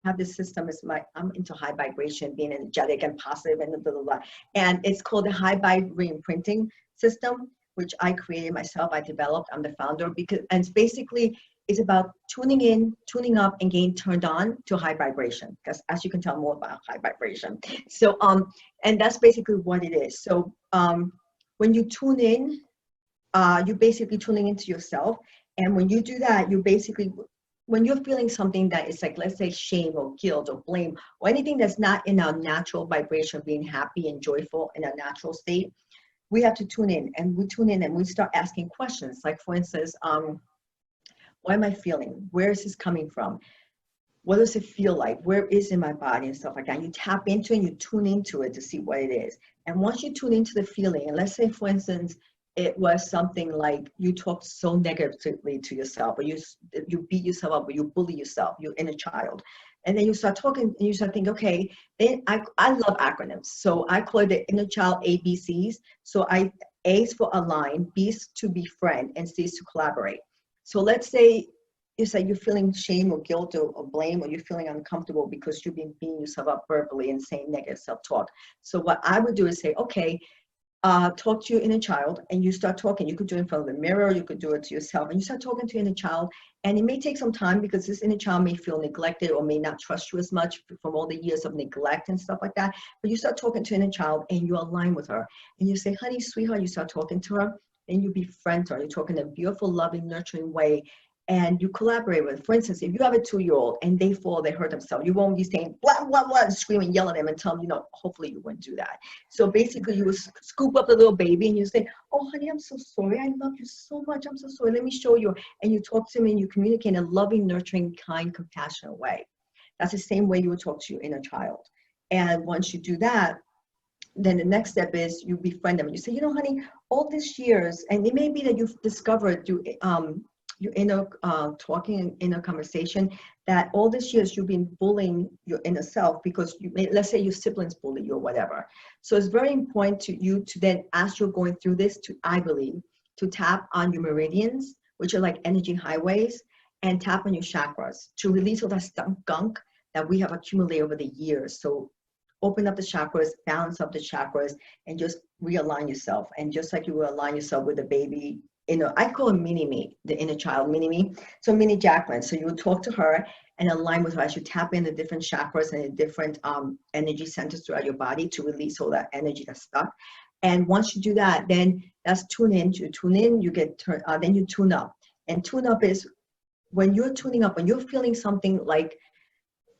have this system. It's like, I'm into high vibration, being energetic and positive and blah, blah, blah. And it's called the Hi Vibe Re-Imprinting system, which I created myself. I developed. I'm the founder, because, and it's basically, it's about tuning in, tuning up, and getting turned on to high vibration. Because as you can tell, more about high vibration. So, and that's basically what it is. So, when you tune in, you're basically tuning into yourself. And when you do that, you basically, when you're feeling something that is like, let's say, shame or guilt or blame, or anything that's not in our natural vibration, being happy and joyful in our natural state, we have to tune in. And we tune in and we start asking questions. Like, for instance, what am I feeling? Where is this coming from? What does it feel like? Where is it in my body and stuff like that? You tap into it and you tune into it to see what it is. And once you tune into the feeling, and let's say, for instance, it was something like you talked so negatively to yourself, or you beat yourself up, or you bully yourself, your inner child. And then you start talking and you start thinking, okay, then I love acronyms. So I call it the inner child ABCs. So A is for align, B is to befriend, and C is to collaborate. So let's say you say you're feeling shame or guilt or blame, or you're feeling uncomfortable because you've been beating yourself up verbally and saying negative self-talk. So what I would do is say, okay, talk to your inner child, and you start talking. You could do it in front of the mirror, you could do it to yourself, and you start talking to your inner child. And it may take some time, because this inner child may feel neglected or may not trust you as much from all the years of neglect and stuff like that. But you start talking to your inner child and you align with her, and you say, honey, sweetheart, you start talking to her, and you befriend her. You're talking in a beautiful, loving, nurturing way, and you collaborate with. For instance, if you have a 2-year-old and they fall, they hurt themselves, you won't be saying blah blah blah and screaming, yell at them and tell them, hopefully you wouldn't do that. So basically, you would scoop up the little baby and you say, oh honey, I'm so sorry, I love you so much, I'm so sorry, let me show you. And you talk to them and you communicate in a loving, nurturing, kind, compassionate way. That's the same way you would talk to your inner child. And once you do that, then the next step is you befriend them. You say, honey, all these years, and it may be that you've discovered through your inner talking, inner conversation, that all these years you've been bullying your inner self because let's say your siblings bully you or whatever. So it's very important to you to then, as you're going through this, I believe, to tap on your meridians, which are like energy highways, and tap on your chakras to release all that gunk that we have accumulated over the years. So open up the chakras, balance up the chakras, and just realign yourself. And just like you will align yourself with a baby, I call it mini me, the inner child, mini me. So mini Jacqueline. So you would talk to her and align with her as you tap in the different chakras and the different energy centers throughout your body to release all that energy that's stuck. And once you do that, then that's tune in. You tune in, you get then you tune up. And tune up is when you're tuning up, when you're feeling something like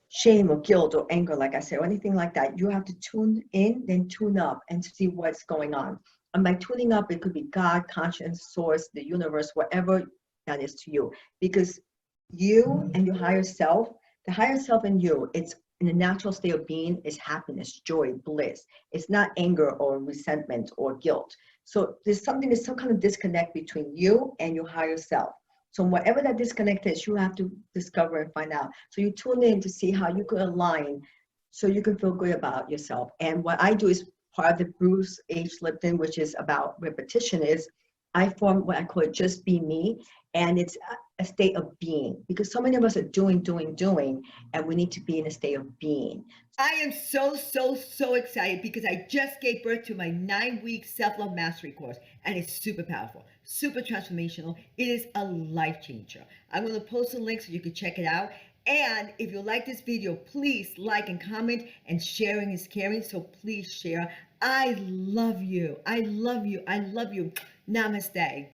shame or guilt or anger, like I said, or anything like that, you have to tune in, then tune up and see what's going on. And by tuning up, it could be God, conscience, source, the universe, whatever that is to you. Because you and your higher self, the higher self in you, it's in a natural state of being, is happiness, joy, bliss. It's not anger or resentment or guilt. So there's some kind of disconnect between you and your higher self. So whatever that disconnect is, you have to discover and find out. So you tune in to see how you can align so you can feel good about yourself. And what I do is part of the Bruce H. Lipton, which is about repetition, is I form what I call it just be me. And it's a state of being, because so many of us are doing, and we need to be in a state of being. I am so excited because I just gave birth to my 9-week self-love mastery course, and it's super powerful, super transformational. It is a life changer. I'm going to post a link so you can check it out. And if you like this video, please like and comment, and sharing is caring. So please share. I love you. I love you. I love you. Namaste.